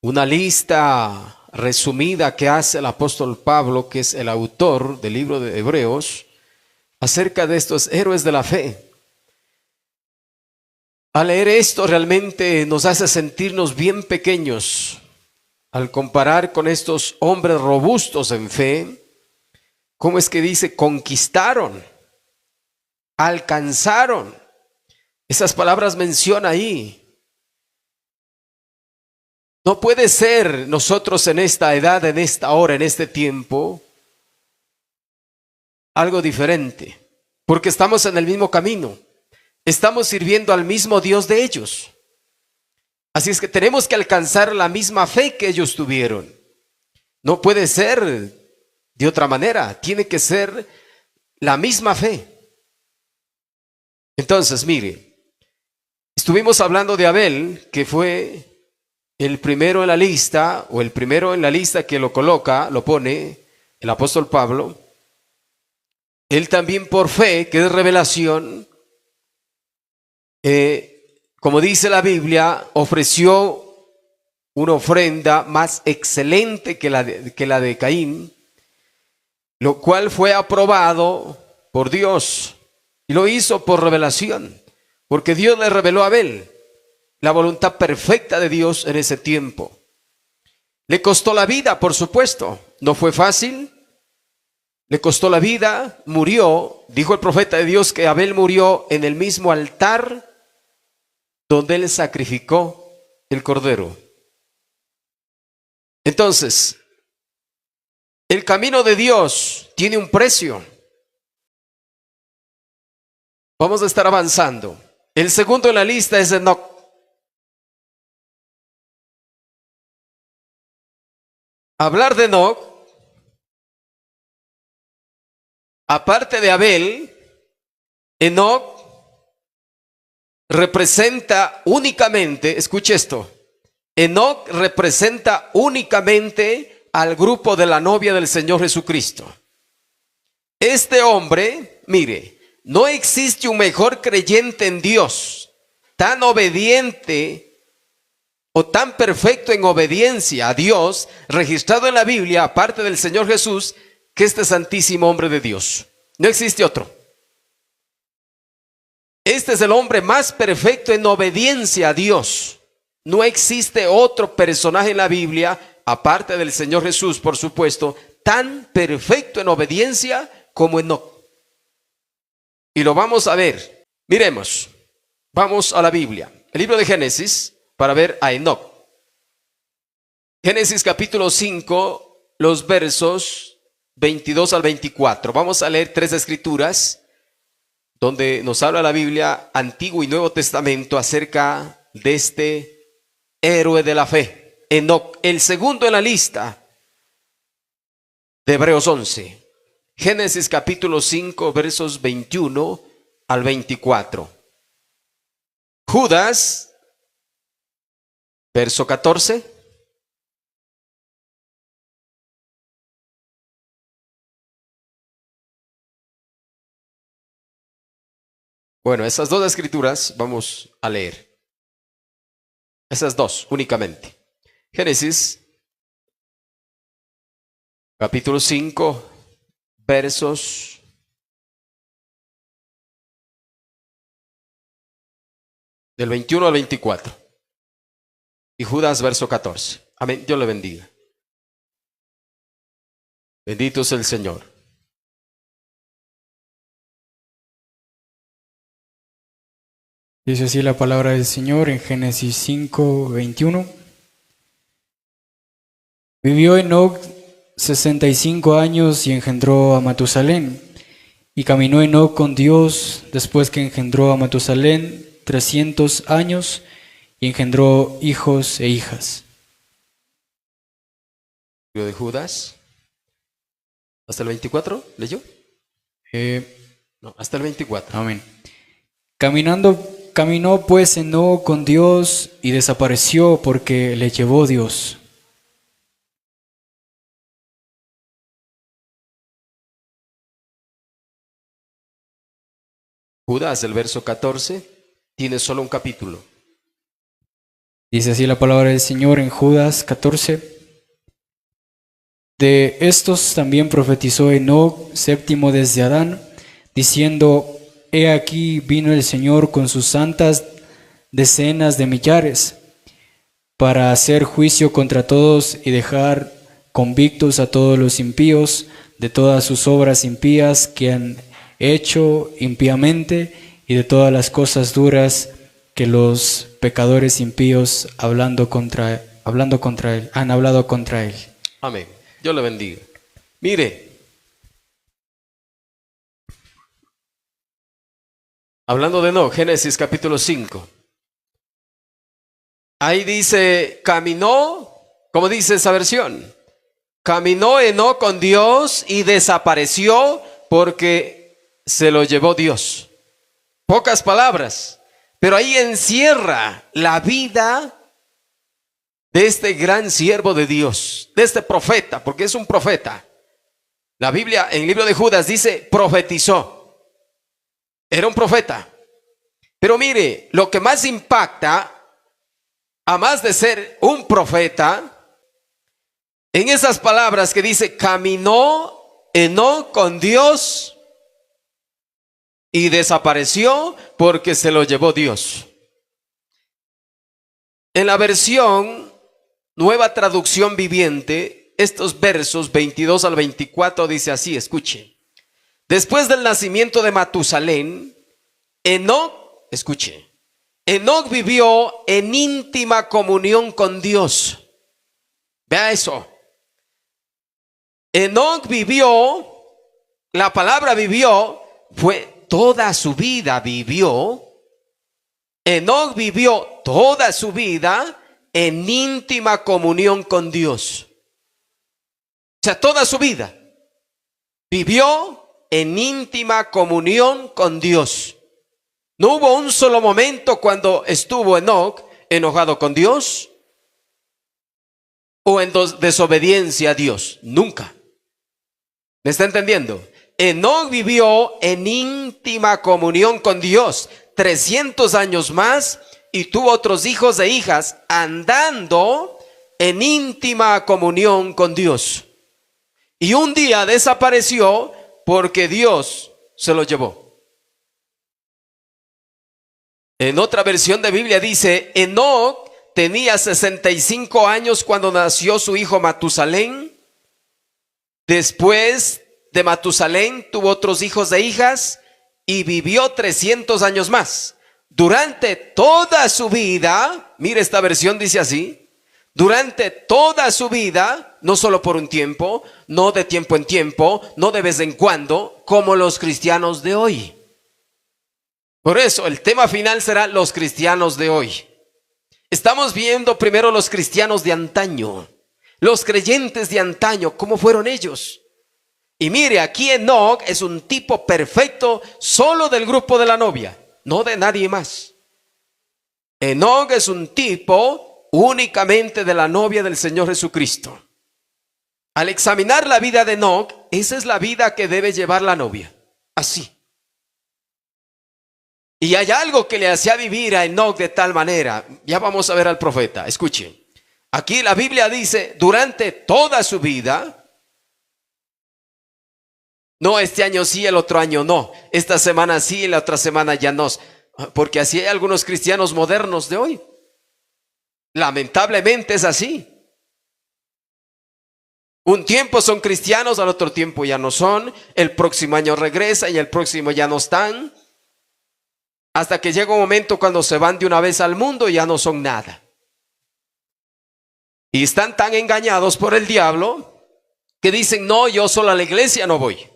una lista resumida que hace el apóstol Pablo, que es el autor del libro de Hebreos, acerca de estos héroes de la fe. Al leer esto realmente nos hace sentirnos bien pequeños al comparar con estos hombres robustos en fe. ¿Cómo es que dice? Conquistaron, alcanzaron. Esas palabras menciona ahí. No puede ser nosotros en esta edad, en esta hora, en este tiempo, algo diferente, porque estamos en el mismo camino. Estamos sirviendo al mismo Dios de ellos. Así es que tenemos que alcanzar la misma fe que ellos tuvieron. No puede ser de otra manera. Tiene que ser la misma fe. Entonces, mire, estuvimos hablando de Abel, que fue el primero en la lista, o el primero en la lista que lo coloca, lo pone el apóstol Pablo. Él también por fe, que es revelación, como dice la Biblia, ofreció una ofrenda más excelente que la de Caín, lo cual fue aprobado por Dios, y lo hizo por revelación, porque Dios le reveló a Abel la voluntad perfecta de Dios en ese tiempo. Le costó la vida, por supuesto, no fue fácil, le costó la vida, murió. Dijo el profeta de Dios que Abel murió en el mismo altar donde él sacrificó el cordero. Entonces, el camino de Dios tiene un precio. Vamos a estar avanzando. El segundo en la lista es Enoc. Hablar de Enoc, aparte de Abel, Enoc representa únicamente, escuche esto, Enoc representa únicamente al grupo de la novia del Señor Jesucristo. Este hombre, mire, no existe un mejor creyente en Dios, tan obediente o tan perfecto en obediencia a Dios, registrado en la Biblia, aparte del Señor Jesús, que este santísimo hombre de Dios. No existe otro. Este es el hombre más perfecto en obediencia a Dios. No existe otro personaje en la Biblia, aparte del Señor Jesús, por supuesto, tan perfecto en obediencia como Enoc. Y lo vamos a ver. Miremos. Vamos a la Biblia. El libro de Génesis, para ver a Enoc. Génesis capítulo 5, los versos 22 al 24. Vamos a leer tres escrituras donde nos habla la Biblia, Antiguo y Nuevo Testamento, acerca de este héroe de la fe, Enoc, el segundo en la lista de Hebreos 11. Génesis capítulo 5, versos 21 al 24. Judas, verso 14. Bueno, esas dos escrituras vamos a leer. Esas dos únicamente. Génesis capítulo 5, versos del 21 al 24. Y Judas, verso 14. Amén. Dios le bendiga. Bendito es el Señor. Dice así la palabra del Señor en Génesis 5, 21. Vivió Enoc 65 años y engendró a Matusalén. Y caminó Enoc con Dios después que engendró a Matusalén 300 años y engendró hijos e hijas. De Judas. ¿Hasta el 24? ¿Leyó? No, hasta el 24. Amén. Caminó pues Enoc con Dios y desapareció porque le llevó Dios. Judas, el verso 14, tiene solo un capítulo. Dice así la palabra del Señor en Judas 14. De estos también profetizó Enoc, séptimo desde Adán, diciendo: He aquí vino el Señor con sus santas decenas de millares, para hacer juicio contra todos y dejar convictos a todos los impíos de todas sus obras impías que han hecho impíamente, y de todas las cosas duras que los pecadores impíos han hablado contra él. Amén. Dios le bendiga. Mire, hablando de Enoc, Génesis capítulo 5. Ahí dice, caminó, ¿cómo dice esa versión? Caminó Enoc con Dios y desapareció porque se lo llevó Dios. Pocas palabras, pero ahí encierra la vida de este gran siervo de Dios, de este profeta, porque es un profeta. La Biblia en el libro de Judas dice, profetizó. Era un profeta. Pero mire, lo que más impacta, a más de ser un profeta, en esas palabras que dice, caminó Enoc con Dios y desapareció porque se lo llevó Dios. En la versión Nueva Traducción Viviente, estos versos 22 al 24 dice así, escuche. Después del nacimiento de Matusalén, Enoc, escuche, Enoc vivió en íntima comunión con Dios. Vea eso. Enoc vivió, la palabra vivió, fue toda su vida vivió. Enoc vivió toda su vida en íntima comunión con Dios. O sea, toda su vida vivió en íntima comunión con Dios. No hubo un solo momento cuando estuvo Enoc enojado con Dios o en desobediencia a Dios. Nunca. ¿Me está entendiendo? Enoc vivió en íntima comunión con Dios 300 años más y tuvo otros hijos e hijas andando en íntima comunión con Dios. Y un día desapareció porque Dios se lo llevó. En otra versión de Biblia dice, Enoc tenía 65 años cuando nació su hijo Matusalén. Después de Matusalén tuvo otros hijos e hijas y vivió 300 años más. Durante toda su vida, mire esta versión dice así, durante toda su vida, no solo por un tiempo, no de tiempo en tiempo, no de vez en cuando, como los cristianos de hoy. Por eso el tema final será los cristianos de hoy. Estamos viendo primero los cristianos de antaño, los creyentes de antaño, ¿cómo fueron ellos? Y mire, aquí Enoc es un tipo perfecto solo del grupo de la novia, no de nadie más. Enoc es un tipo únicamente de la novia del Señor Jesucristo. Al examinar la vida de Enoc, esa es la vida que debe llevar la novia, así. Y hay algo que le hacía vivir a Enoc de tal manera. Ya vamos a ver al profeta, escuchen. Aquí la Biblia dice, durante toda su vida, no este año sí, el otro año no, esta semana sí, la otra semana ya no, porque así hay algunos cristianos modernos de hoy. Lamentablemente es así. Un tiempo son cristianos, al otro tiempo ya no son, el próximo año regresan y el próximo ya no están, hasta que llega un momento cuando se van de una vez al mundo y ya no son nada. Y están tan engañados por el diablo que dicen, no, yo solo a la iglesia no voy,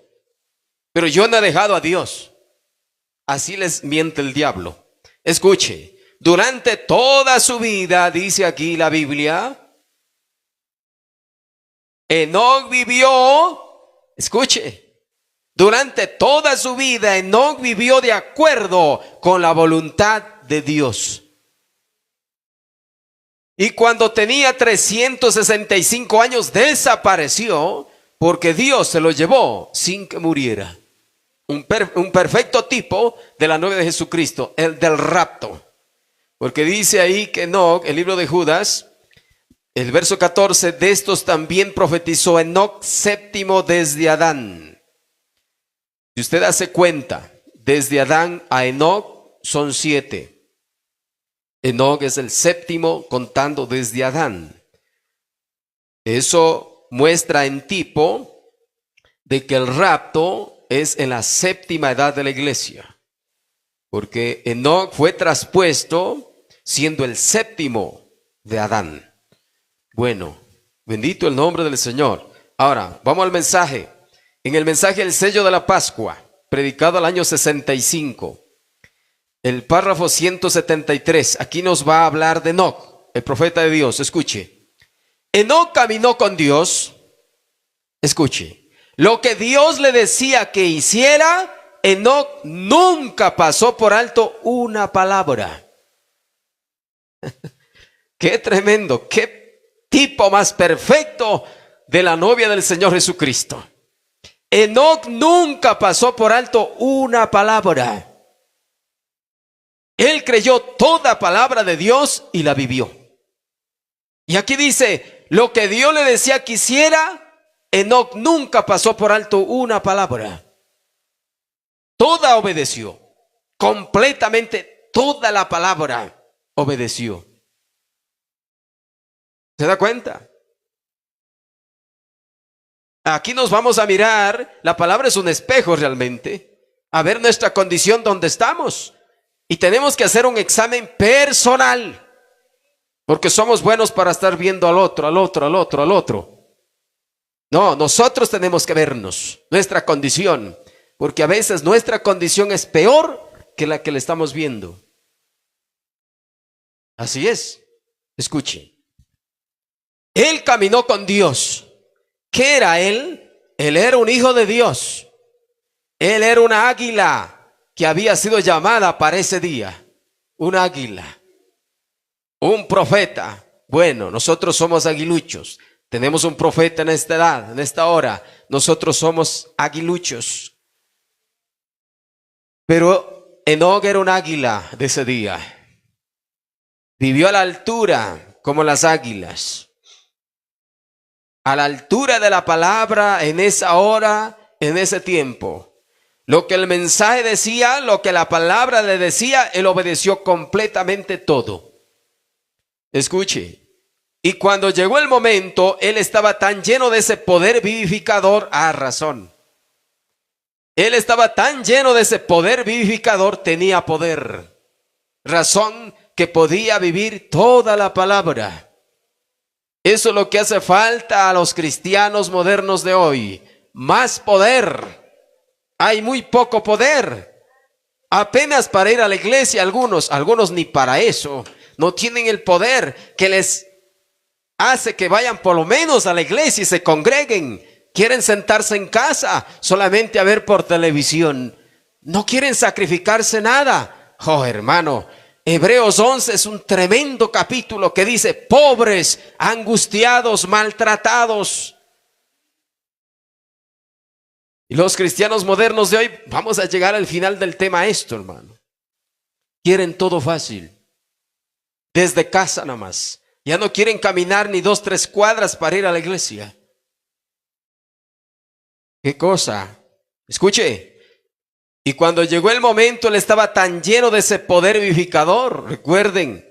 pero yo no he dejado a Dios. Así les miente el diablo. Escuche, durante toda su vida, dice aquí la Biblia, Enoc vivió, escuche, durante toda su vida Enoc vivió de acuerdo con la voluntad de Dios. Y cuando tenía 365 años desapareció porque Dios se lo llevó sin que muriera. Un perfecto tipo de la novia de Jesucristo, el del rapto. Porque dice ahí que Enoc, el libro de Judas, el verso 14, de estos también profetizó Enoc, séptimo desde Adán. Si usted hace cuenta, desde Adán a Enoc son 7. Enoc es el séptimo contando desde Adán. Eso muestra en tipo de que el rapto es en la séptima edad de la iglesia. Porque Enoc fue traspuesto siendo el séptimo de Adán. Bueno, bendito el nombre del Señor. Ahora, vamos al mensaje. En el mensaje El sello de la Pascua, predicado al año 65, el párrafo 173, aquí nos va a hablar de Enoc, el profeta de Dios. Escuche. Enoc caminó con Dios. Escuche. Lo que Dios le decía que hiciera, Enoc nunca pasó por alto una palabra. Qué tremendo, qué tipo más perfecto de la novia del Señor Jesucristo. Enoc nunca pasó por alto una palabra. Él creyó toda palabra de Dios y la vivió. Y aquí dice, lo que Dios le decía que hiciera, Enoc nunca pasó por alto una palabra. Toda obedeció, completamente toda la palabra obedeció. ¿Se da cuenta? Aquí nos vamos a mirar, la palabra es un espejo realmente, a ver nuestra condición donde estamos. Y tenemos que hacer un examen personal, porque somos buenos para estar viendo al otro, al otro, al otro, al otro. No, nosotros tenemos que vernos, nuestra condición, porque a veces nuestra condición es peor que la que le estamos viendo. Así es. Escuche. Él caminó con Dios. ¿Qué era él? Él era un hijo de Dios. Él era una águila que había sido llamada para ese día. Un águila. Un profeta. Bueno, nosotros somos aguiluchos. Tenemos un profeta en esta edad, en esta hora. Nosotros somos aguiluchos. Pero Enoc era un águila de ese día. Vivió a la altura como las águilas. A la altura de la palabra en esa hora, en ese tiempo. Lo que el mensaje decía, lo que la palabra le decía, él obedeció completamente todo. Escuche. Y cuando llegó el momento, él estaba tan lleno de ese poder vivificador, razón. Él estaba tan lleno de ese poder vivificador, tenía poder. Razón que podía vivir toda la palabra. Eso es lo que hace falta a los cristianos modernos de hoy. Más poder. Hay muy poco poder. Apenas para ir a la iglesia algunos ni para eso. No tienen el poder que les hace que vayan por lo menos a la iglesia y se congreguen. Quieren sentarse en casa solamente a ver por televisión. No quieren sacrificarse nada. Oh, hermano, Hebreos 11 es un tremendo capítulo que dice, pobres, angustiados, maltratados. Y los cristianos modernos de hoy, vamos a llegar al final del tema esto, hermano. Quieren todo fácil. Desde casa nada más. Ya no quieren caminar ni 2, 3 cuadras para ir a la iglesia. ¿Qué cosa? Escuche. Y cuando llegó el momento, él estaba tan lleno de ese poder vivificador. Recuerden,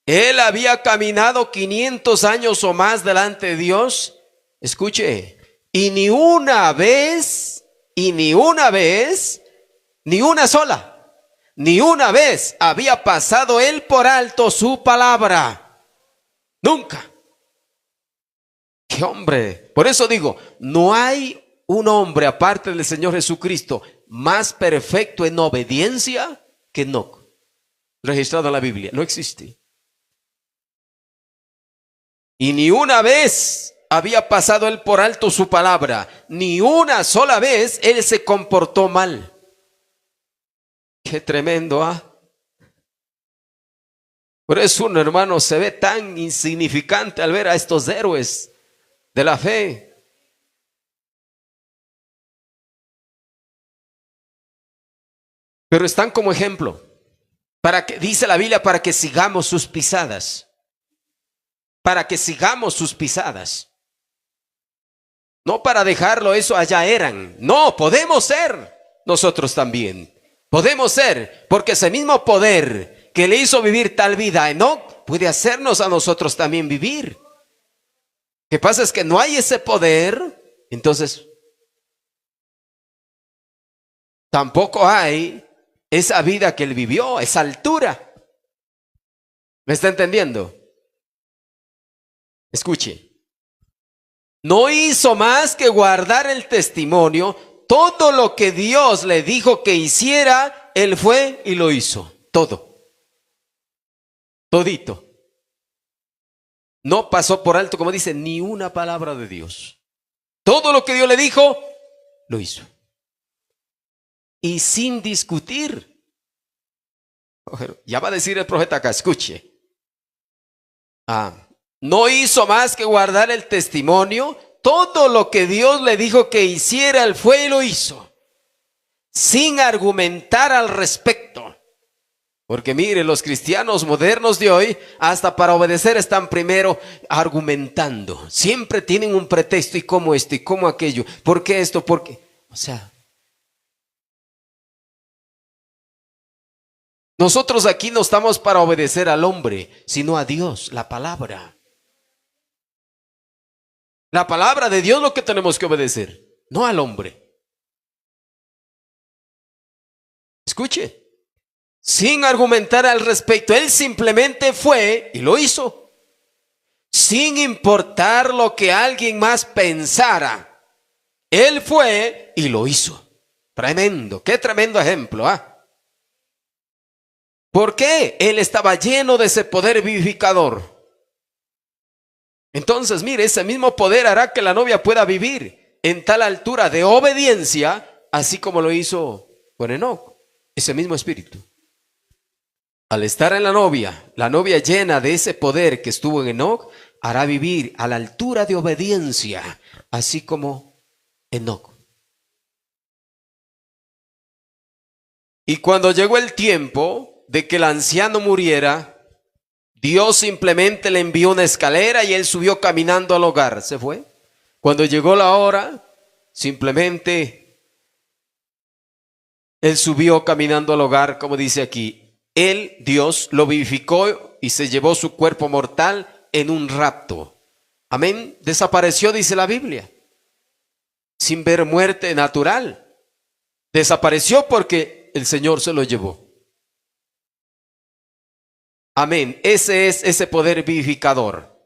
él había caminado 500 años o más delante de Dios. Escuche. Y ni una vez había pasado él por alto su palabra. Nunca. ¡Qué hombre! Por eso digo, no hay un hombre aparte del Señor Jesucristo más perfecto en obediencia que Enoc, registrado en la Biblia. No existe. Y ni una vez había pasado él por alto su palabra. Ni una sola vez él se comportó mal. ¡Qué tremendo! Por eso uno, hermano, se ve tan insignificante al ver a estos héroes de la fe. Pero están como ejemplo. dice la Biblia, para que sigamos sus pisadas. Para que sigamos sus pisadas. No para dejarlo, eso allá eran. No, podemos ser nosotros también. Podemos ser, porque ese mismo poder que le hizo vivir tal vida a Enoc puede hacernos a nosotros también vivir. Lo que pasa es que no hay ese poder, entonces tampoco hay esa vida que él vivió, esa altura. ¿Me está entendiendo? Escuche. No hizo más que guardar el testimonio. Todo lo que Dios le dijo que hiciera, él fue y lo hizo. Todo. Todito. No pasó por alto, como dice, ni una palabra de Dios. Todo lo que Dios le dijo, lo hizo. Y sin discutir. Ya va a decir el profeta acá, escuche. No hizo más que guardar el testimonio. Todo lo que Dios le dijo que hiciera, él fue y lo hizo. Sin argumentar al respecto. Porque mire, los cristianos modernos de hoy, hasta para obedecer están primero argumentando. Siempre tienen un pretexto, y cómo esto, y cómo aquello. ¿Por qué esto? ¿Por qué? O sea, nosotros aquí no estamos para obedecer al hombre, sino a Dios, la palabra. La palabra de Dios es lo que tenemos que obedecer, no al hombre. Escuche. Sin argumentar al respecto, él simplemente fue y lo hizo. Sin importar lo que alguien más pensara. Él fue y lo hizo. Tremendo, qué tremendo ejemplo, ¿Por qué? Él estaba lleno de ese poder vivificador. Entonces, mire, ese mismo poder hará que la novia pueda vivir en tal altura de obediencia, así como lo hizo con Enoc, ese mismo espíritu. Al estar en la novia llena de ese poder que estuvo en Enoc, hará vivir a la altura de obediencia, así como Enoc. Y cuando llegó el tiempo de que el anciano muriera, Dios simplemente le envió una escalera y él subió caminando al hogar. Se fue. Cuando llegó la hora, simplemente él subió caminando al hogar, como dice aquí. Él, Dios, lo vivificó y se llevó su cuerpo mortal en un rapto. Amén. Desapareció, dice la Biblia, sin ver muerte natural. Desapareció porque el Señor se lo llevó. Amén. Ese es ese poder vivificador.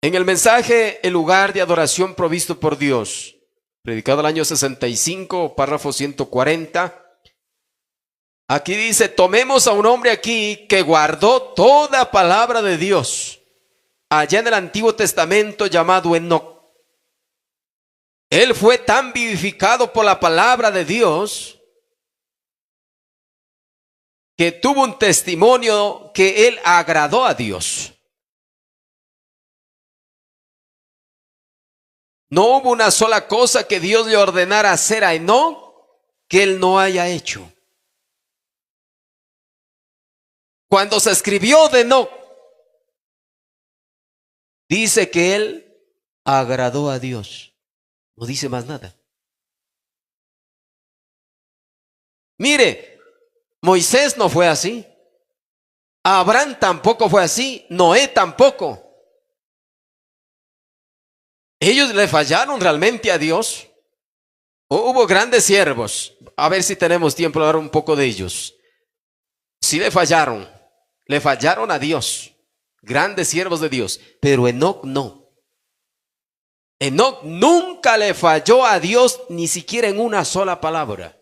En el mensaje, el lugar de adoración provisto por Dios, predicado el año 65, párrafo 140. Aquí dice, tomemos a un hombre aquí que guardó toda palabra de Dios, allá en el Antiguo Testamento, llamado Enoc. Él fue tan vivificado por la palabra de Dios que tuvo un testimonio que él agradó a Dios. No hubo una sola cosa que Dios le ordenara hacer a Enoc que él no haya hecho. Cuando se escribió de Enoc, dice que él agradó a Dios. No dice más nada. Mire, Moisés no fue así. Abraham tampoco fue así. Noé tampoco. Ellos le fallaron realmente a Dios. Hubo grandes siervos. A ver si tenemos tiempo de hablar un poco de ellos. Sí le fallaron a Dios. Grandes siervos de Dios. Pero Enoc no. Enoc nunca le falló a Dios, ni siquiera en una sola palabra.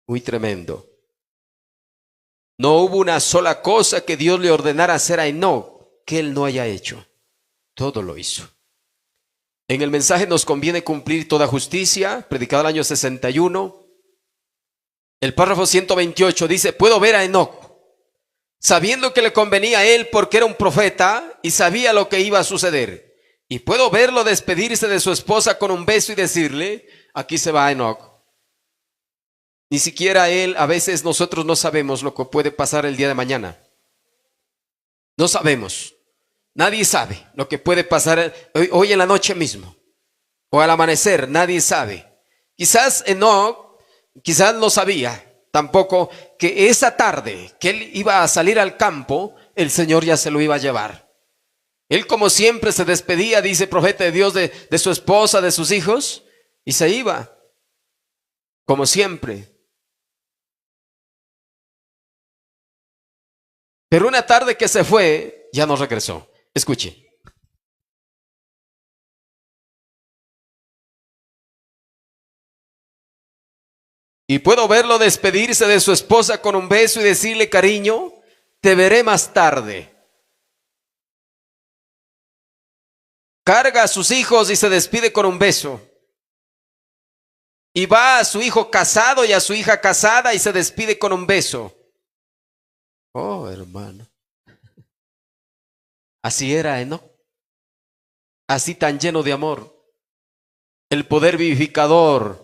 Muy tremendo. No hubo una sola cosa que Dios le ordenara hacer a Enoc que él no haya hecho. Todo lo hizo. En el mensaje nos conviene cumplir toda justicia, predicado el año 61. El párrafo 128 dice, puedo ver a Enoc, sabiendo que le convenía a él porque era un profeta y sabía lo que iba a suceder. Y puedo verlo despedirse de su esposa con un beso y decirle, aquí se va Enoc. Ni siquiera Él, a veces nosotros no sabemos lo que puede pasar el día de mañana. No sabemos. Nadie sabe lo que puede pasar hoy en la noche mismo o al amanecer. Nadie sabe. Quizás Enoc, quizás no sabía tampoco que esa tarde que él iba a salir al campo, el Señor ya se lo iba a llevar. Él, como siempre, se despedía, dice profeta de Dios, de su esposa, de sus hijos, y se iba, como siempre. Pero una tarde que se fue, ya no regresó. Escuche. Y puedo verlo despedirse de su esposa con un beso y decirle: cariño, te veré más tarde. Carga a sus hijos y se despide con un beso. Y va a su hijo casado y a su hija casada y se despide con un beso. Oh, hermano. Así era Enoc. Así tan lleno de amor. El poder vivificador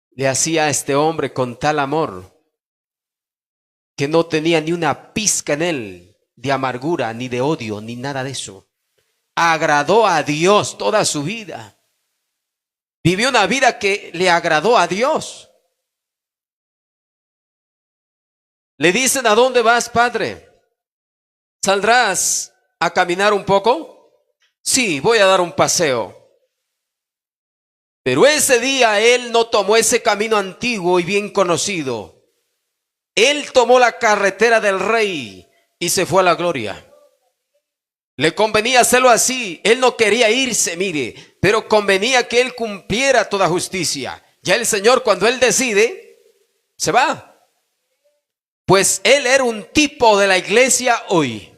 le hacía a este hombre con tal amor que no tenía ni una pizca en él de amargura, ni de odio, ni nada de eso. Agradó a Dios toda su vida. Vivió una vida que le agradó a Dios. Le dicen: ¿a dónde vas, padre? ¿Saldrás a caminar un poco? Sí, voy a dar un paseo. Pero ese día él no tomó ese camino antiguo y bien conocido. Él tomó la carretera del rey y se fue a la gloria. Le convenía hacerlo así. Él no quería irse, mire, pero convenía que él cumpliera toda justicia. Ya el Señor, cuando él decide, se va. Pues él era un tipo de la iglesia hoy.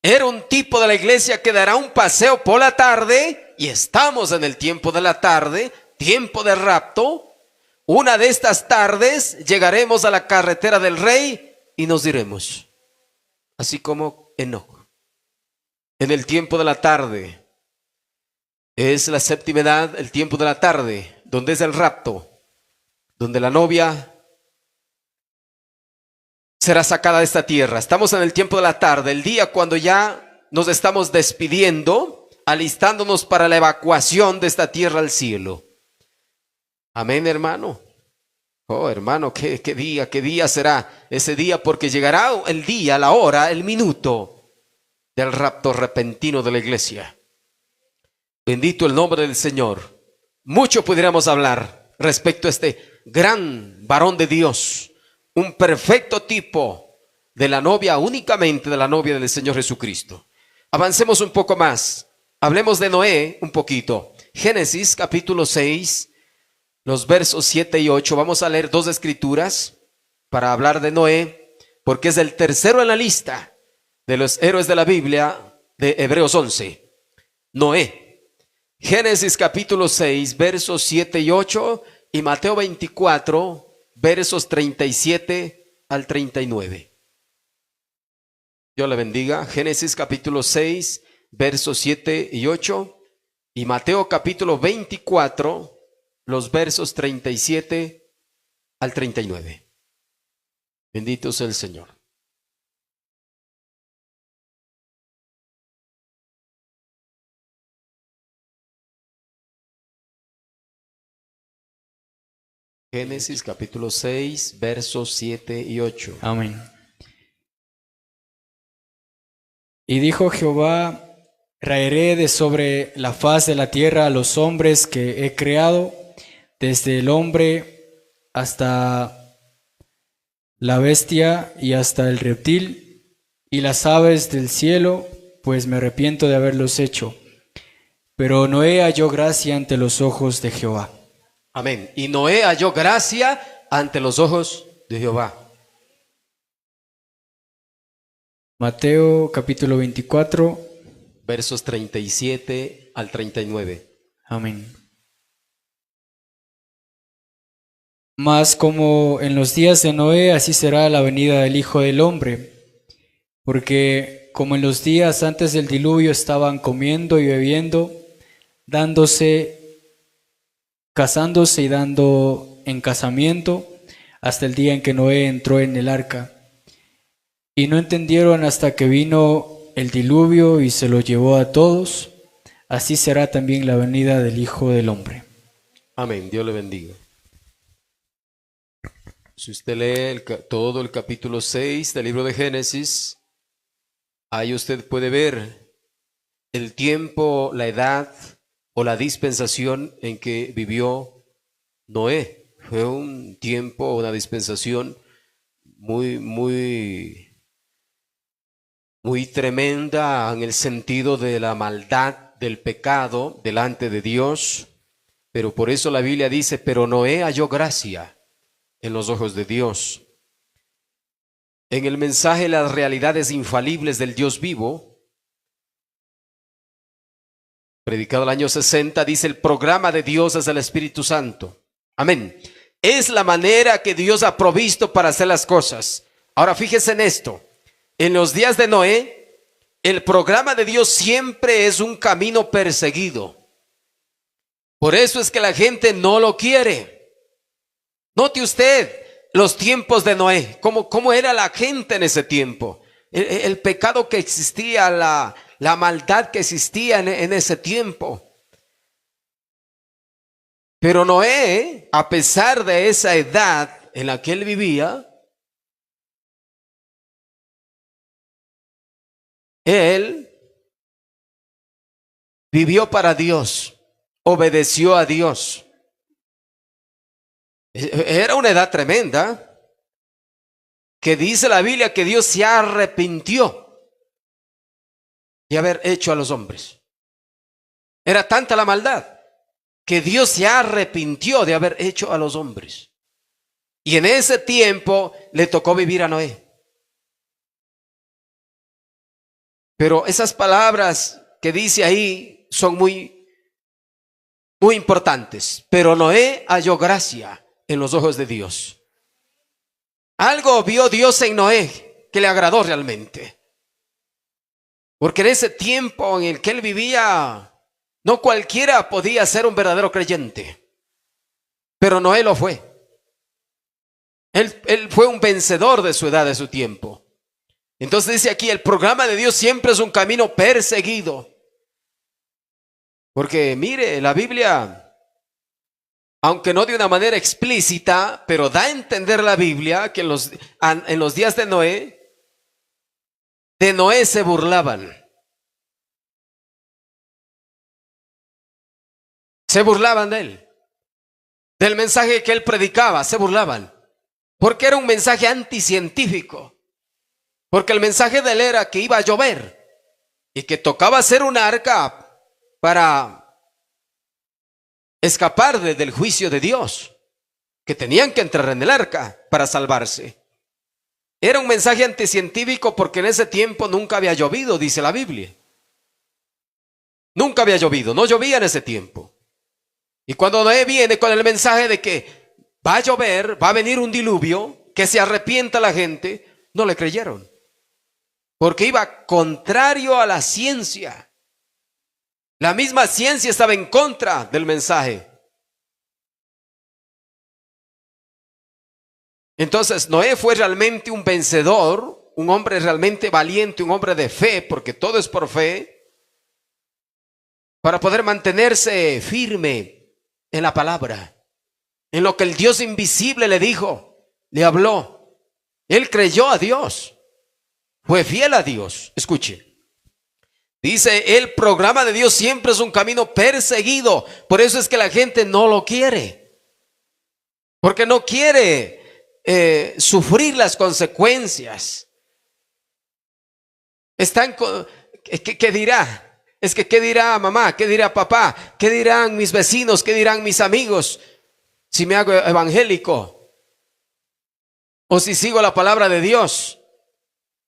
Era un tipo de la iglesia que dará un paseo por la tarde, y estamos en el tiempo de la tarde, tiempo de rapto. Una de estas tardes llegaremos a la carretera del rey y nos diremos, así como Enoc. En el tiempo de la tarde, es la séptima edad, el tiempo de la tarde, donde es el rapto, donde la novia será sacada de esta tierra. Estamos en el tiempo de la tarde, el día cuando ya nos estamos despidiendo, alistándonos para la evacuación de esta tierra al cielo. Amén, hermano. Oh, hermano, qué día será ese día, porque llegará el día, la hora, el minuto del rapto repentino de la iglesia. Bendito el nombre del Señor. Mucho pudiéramos hablar respecto a este gran varón de Dios, un perfecto tipo de la novia, únicamente de la novia del Señor Jesucristo. Avancemos un poco más. Hablemos de Noé un poquito. Génesis capítulo 6, los versos 7 y 8. Vamos a leer dos escrituras para hablar de Noé, porque es el tercero en la lista de los héroes de la Biblia de Hebreos 11. Noé. Génesis capítulo 6, versos 7 y 8, y Mateo 24, versos 37 al 39. Dios le bendiga. Génesis capítulo 6, versos 7 y 8, y Mateo capítulo 24, los versos 37 al 39. Bendito sea el Señor. Génesis capítulo 6, versos 7 y 8. Amén. Y dijo Jehová: raeré de sobre la faz de la tierra a los hombres que he creado, desde el hombre hasta la bestia y hasta el reptil y las aves del cielo, pues me arrepiento de haberlos hecho. Pero Noé halló gracia ante los ojos de Jehová. Amén. Y Noé halló gracia ante los ojos de Jehová. Mateo capítulo 24, versos 37 al 39. Amén. Mas como en los días de Noé, así será la venida del Hijo del Hombre. Porque como en los días antes del diluvio estaban comiendo y bebiendo, dándose, casándose y dando en casamiento, hasta el día en que Noé entró en el arca. Y no entendieron hasta que vino el diluvio y se lo llevó a todos. Así será también la venida del Hijo del Hombre. Amén. Dios le bendiga. Si usted lee todo el capítulo 6 del libro de Génesis, ahí usted puede ver el tiempo, la edad o la dispensación en que vivió Noé. Fue un tiempo, una dispensación muy tremenda en el sentido de la maldad, del pecado delante de Dios. Pero por eso la Biblia dice, pero Noé halló gracia en los ojos de Dios. En el mensaje Las realidades infalibles del Dios vivo, predicado el año 60, dice: el programa de Dios es el Espíritu Santo. Amén. Es la manera que Dios ha provisto para hacer las cosas. Ahora fíjese en esto. En los días de Noé, el programa de Dios siempre es un camino perseguido. Por eso es que la gente no lo quiere. Note usted los tiempos de Noé, cómo era la gente en ese tiempo. El pecado que existía, la maldad que existía en ese tiempo. Pero Noé, a pesar de esa edad en la que él vivía, él vivió para Dios, obedeció a Dios. Era una edad tremenda, que dice la Biblia que Dios se arrepintió de haber hecho a los hombres. Era tanta la maldad que Dios se arrepintió de haber hecho a los hombres. Y en ese tiempo le tocó vivir a Noé. Pero esas palabras que dice ahí son muy importantes. Pero Noé halló gracia en los ojos de Dios. Algo vio Dios en Noé que le agradó realmente. Porque en ese tiempo en el que él vivía, no cualquiera podía ser un verdadero creyente. Pero Noé lo fue. Él fue un vencedor de su edad, de su tiempo. Entonces dice aquí, el programa de Dios siempre es un camino perseguido. Porque mire, la Biblia, aunque no de una manera explícita, pero da a entender la Biblia que en los días de Noé se burlaban. Se burlaban de él. Del mensaje que él predicaba, se burlaban. Porque era un mensaje anticientífico. Porque el mensaje de él era que iba a llover y que tocaba hacer un arca para escapar del juicio de Dios, que tenían que entrar en el arca para salvarse. Era un mensaje anticientífico porque en ese tiempo nunca había llovido, dice la Biblia. Nunca había llovido, no llovía en ese tiempo. Y cuando Noé viene con el mensaje de que va a llover, va a venir un diluvio, que se arrepienta la gente, no le creyeron. Porque iba contrario a la ciencia. La misma ciencia estaba en contra del mensaje. Entonces Noé fue realmente un vencedor, un hombre realmente valiente, un hombre de fe, porque todo es por fe, para poder mantenerse firme en la palabra, en lo que el Dios invisible le dijo, le habló. Él creyó a Dios. Fue fiel a Dios. Escuche. Dice, el programa de Dios siempre es un camino perseguido. Por eso es que la gente no lo quiere. Porque no quiere sufrir las consecuencias. ¿Qué dirá? Es que ¿qué dirá mamá? ¿Qué dirá papá? ¿Qué dirán mis vecinos? ¿Qué dirán mis amigos? Si me hago evangélico o si sigo la palabra de Dios.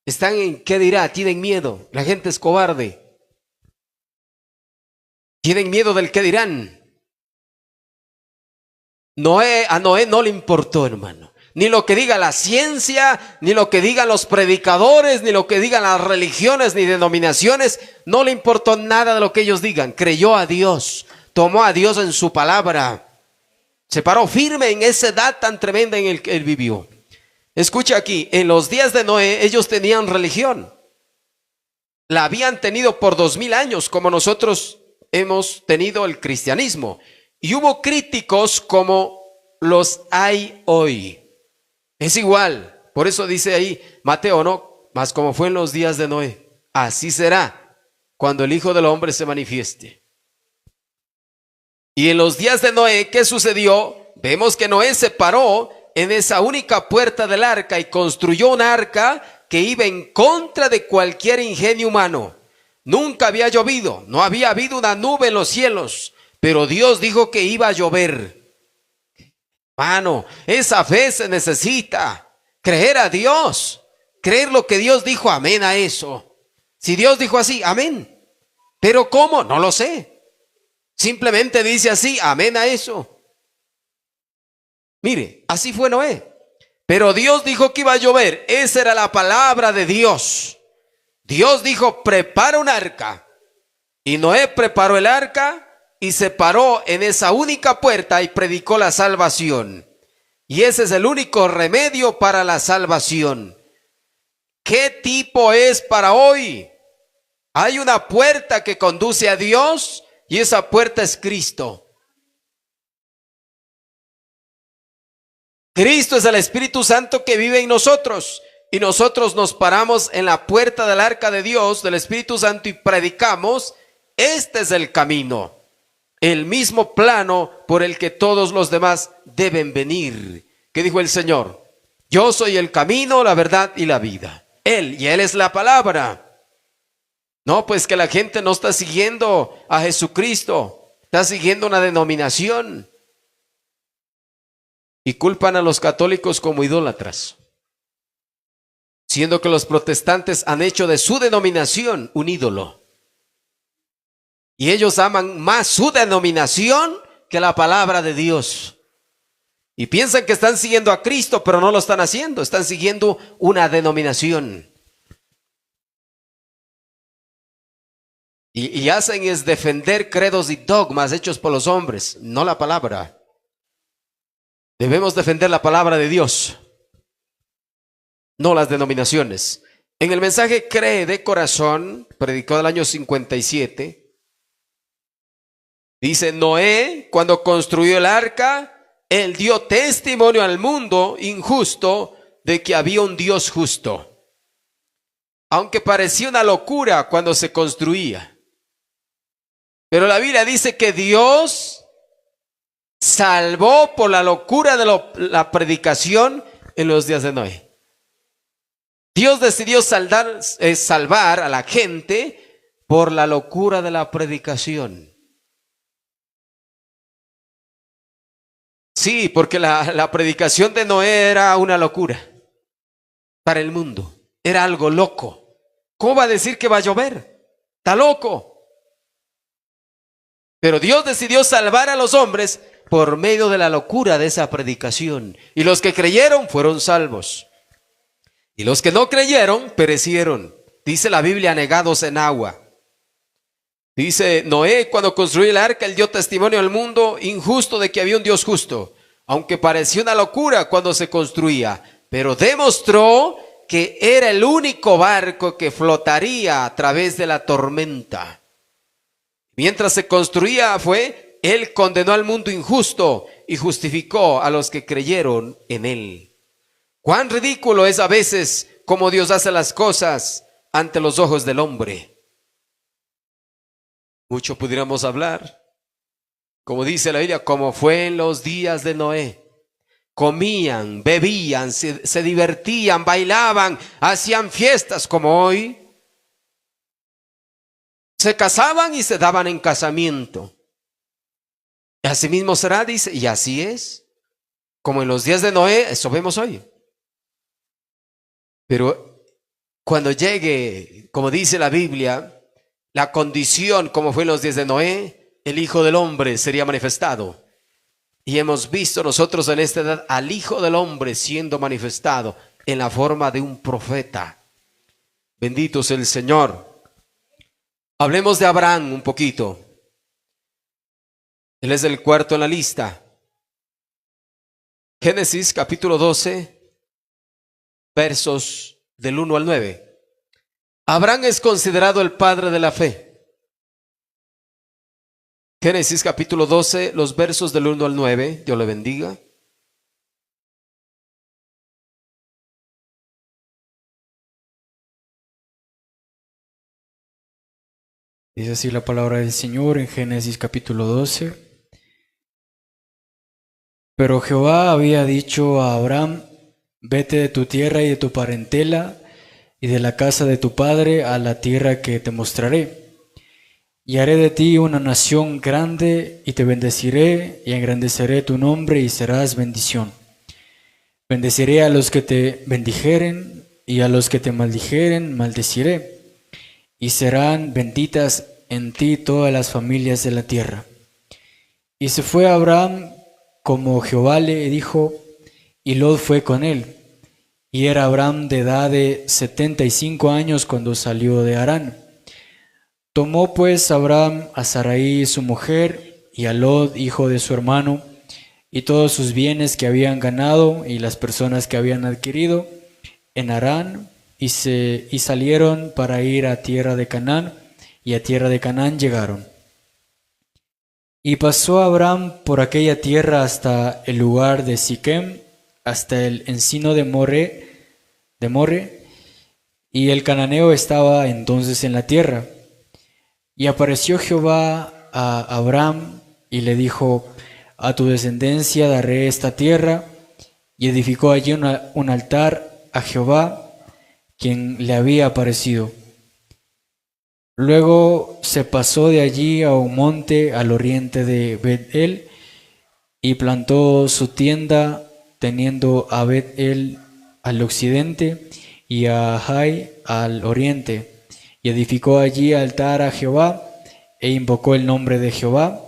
Están en ¿qué dirá? Tienen miedo. La gente es cobarde. Tienen miedo del qué dirán. A Noé no le importó, hermano. Ni lo que diga la ciencia, ni lo que digan los predicadores, ni lo que digan las religiones, ni denominaciones. No le importó nada de lo que ellos digan. Creyó a Dios. Tomó a Dios en su palabra. Se paró firme en esa edad tan tremenda en el que él vivió. Escucha aquí, en los días de Noé ellos tenían religión. La habían tenido por 2000 años, como nosotros hemos tenido el cristianismo. Y hubo críticos como los hay hoy. Es igual, por eso dice ahí Mateo, ¿no? Mas como fue en los días de Noé, así será cuando el Hijo del Hombre se manifieste. Y en los días de Noé, ¿qué sucedió? Vemos que Noé se paró en esa única puerta del arca y construyó un arca que iba en contra de cualquier ingenio humano. Nunca había llovido, no había habido una nube en los cielos, pero Dios dijo que iba a llover. Hermano, esa fe se necesita. Creer a Dios, creer lo que Dios dijo, amén a eso. Si Dios dijo así, amén. Pero ¿cómo? No lo sé. Simplemente dice así, amén a eso. Mire, así fue Noé. Pero Dios dijo que iba a llover. Esa era la palabra de Dios. Dios dijo, prepara un arca. Y Noé preparó el arca y se paró en esa única puerta y predicó la salvación. Y ese es el único remedio para la salvación. ¿Qué tipo es para hoy? Hay una puerta que conduce a Dios y esa puerta es Cristo. Cristo es el Espíritu Santo que vive en nosotros y nosotros nos paramos en la puerta del arca de Dios, del Espíritu Santo y predicamos, este es el camino, el mismo plano por el que todos los demás deben venir. ¿Qué dijo el Señor? Yo soy el camino, la verdad y la vida. Él es la palabra. No, pues que la gente no está siguiendo a Jesucristo, está siguiendo una denominación. Y culpan a los católicos como idólatras, siendo que los protestantes han hecho de su denominación un ídolo. Y ellos aman más su denominación que la palabra de Dios. Y piensan que están siguiendo a Cristo, pero no lo están haciendo, están siguiendo una denominación. Y hacen es defender credos y dogmas hechos por los hombres, no la palabra. Debemos defender la palabra de Dios, no las denominaciones. En el mensaje Cree de Corazón, predicado el año 57, dice, Noé, cuando construyó el arca, él dio testimonio al mundo injusto de que había un Dios justo. Aunque parecía una locura cuando se construía. Pero la Biblia dice que Dios salvó por la locura de la predicación en los días de Noé. Dios decidió salvar a la gente por la locura de la predicación. Sí, porque la predicación de Noé era una locura para el mundo. Era algo loco. ¿Cómo va a decir que va a llover? Está loco. Pero Dios decidió salvar a los hombres por medio de la locura de esa predicación. Y los que creyeron fueron salvos. Y los que no creyeron perecieron. Dice la Biblia, anegados en agua. Dice Noé, cuando construyó el arca, él dio testimonio al mundo injusto de que había un Dios justo. Aunque parecía una locura cuando se construía. Pero demostró que era el único barco que flotaría a través de la tormenta. Mientras se construía él condenó al mundo injusto y justificó a los que creyeron en él. Cuán ridículo es a veces cómo Dios hace las cosas ante los ojos del hombre. Mucho pudiéramos hablar, como dice la Biblia, como fue en los días de Noé. Comían, bebían, se divertían, bailaban, hacían fiestas como hoy. Se casaban y se daban en casamiento. Y así mismo será, dice, y así es. Como en los días de Noé, eso vemos hoy. Pero cuando llegue, como dice la Biblia, la condición como fue en los días de Noé, el Hijo del Hombre sería manifestado. Y hemos visto nosotros en esta edad al Hijo del Hombre siendo manifestado en la forma de un profeta. Bendito sea el Señor. Hablemos de Abraham un poquito. Él es el cuarto en la lista. Génesis capítulo 12, versos del 1 al 9. Abraham es considerado el padre de la fe. Génesis capítulo 12, los versos del 1 al 9. Dios le bendiga. Dice así la palabra del Señor en Génesis capítulo 12. Pero Jehová había dicho a Abraham: vete de tu tierra y de tu parentela y de la casa de tu padre a la tierra que te mostraré. Y haré de ti una nación grande, y te bendeciré, y engrandeceré tu nombre, y serás bendición. Bendeciré a los que te bendijeren, y a los que te maldijeren, maldeciré. Y serán benditas en ti todas las familias de la tierra. Y se fue Abraham como Jehová le dijo, y Lot fue con él. Y era Abraham de edad de 75 años cuando salió de Harán. Tomó pues Abraham a Sarai su mujer, y a Lot hijo de su hermano, y todos sus bienes que habían ganado, y las personas que habían adquirido en Harán, y salieron para ir a tierra de Canaán, y a tierra de Canaán llegaron. Y pasó Abraham por aquella tierra hasta el lugar de Siquem, hasta el encino de More, y el cananeo estaba entonces en la tierra. Y apareció Jehová a Abraham y le dijo: a tu descendencia daré esta tierra. Y edificó allí un altar a Jehová, quien le había aparecido. Luego se pasó de allí a un monte al oriente de Bet-el y plantó su tienda, teniendo a Bet-el al occidente y a Jai al oriente. Y edificó allí altar a Jehová e invocó el nombre de Jehová.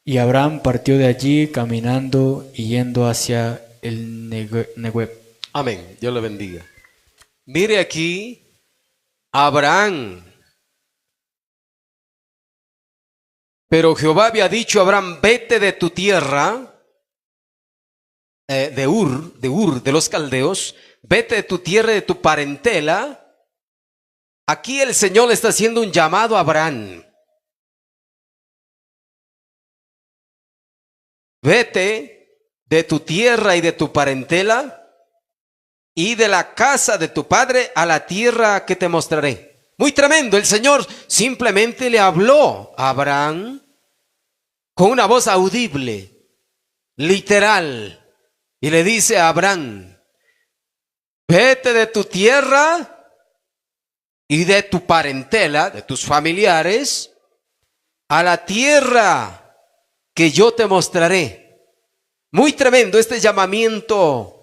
Y Abraham partió de allí caminando y yendo hacia el Negueb. Amén. Dios le bendiga. Mire aquí, Abraham. Pero Jehová había dicho a Abraham: vete de tu tierra, de Ur, de los caldeos, vete de tu tierra y de tu parentela. Aquí el Señor le está haciendo un llamado a Abraham. Vete de tu tierra y de tu parentela y de la casa de tu padre a la tierra que te mostraré. Muy tremendo, el Señor simplemente le habló a Abraham con una voz audible, literal, y le dice a Abraham: vete de tu tierra y de tu parentela, de tus familiares, a la tierra que yo te mostraré. Muy tremendo, este llamamiento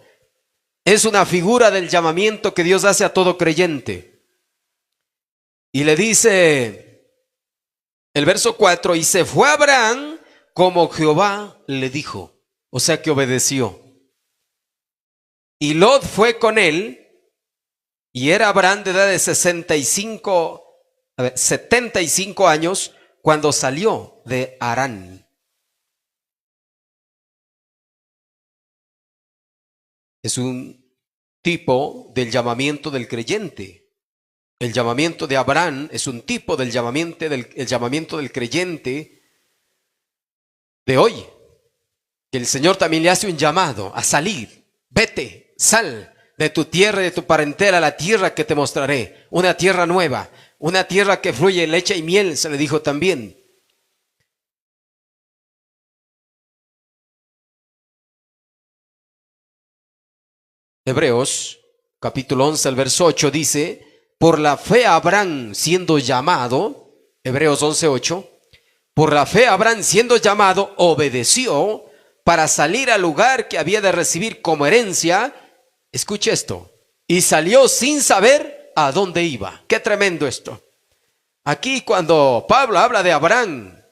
es una figura del llamamiento que Dios hace a todo creyente. Y le dice el verso 4: y se fue Abraham como Jehová le dijo, o sea que obedeció. Y Lot fue con él. Y era Abraham de edad de 75 años cuando salió de Harán. Es un tipo del llamamiento del creyente. El llamamiento de Abraham es un tipo del llamamiento del creyente de hoy. Que el Señor también le hace un llamado a salir. Vete, sal de tu tierra y de tu parentela a la tierra que te mostraré. Una tierra nueva, una tierra que fluye leche y miel, se le dijo también. Hebreos capítulo 11, el verso 8 dice: por la fe Abraham siendo llamado, Hebreos 11, 8, por la fe Abraham siendo llamado obedeció para salir al lugar que había de recibir como herencia. Escuche esto: y salió sin saber a dónde iba. Qué tremendo esto. Aquí cuando Pablo habla de Abraham,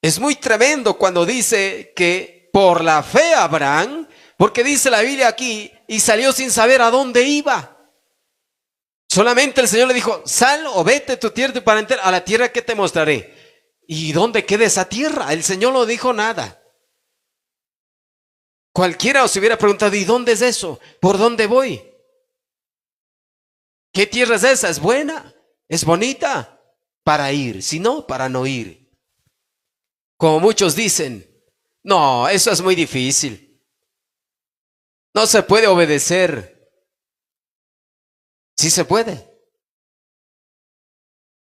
es muy tremendo cuando dice que por la fe Abraham, porque dice la Biblia aquí, y salió sin saber a dónde iba. Solamente el Señor le dijo: sal o vete de tu tierra y tu parentela a la tierra que te mostraré. ¿Y dónde queda esa tierra? El Señor no dijo nada. Cualquiera os hubiera preguntado, ¿y dónde es eso? ¿Por dónde voy? ¿Qué tierra es esa? ¿Es buena? ¿Es bonita? Para ir, si no, para no ir. Como muchos dicen, no, eso es muy difícil. No se puede obedecer. Sí se puede.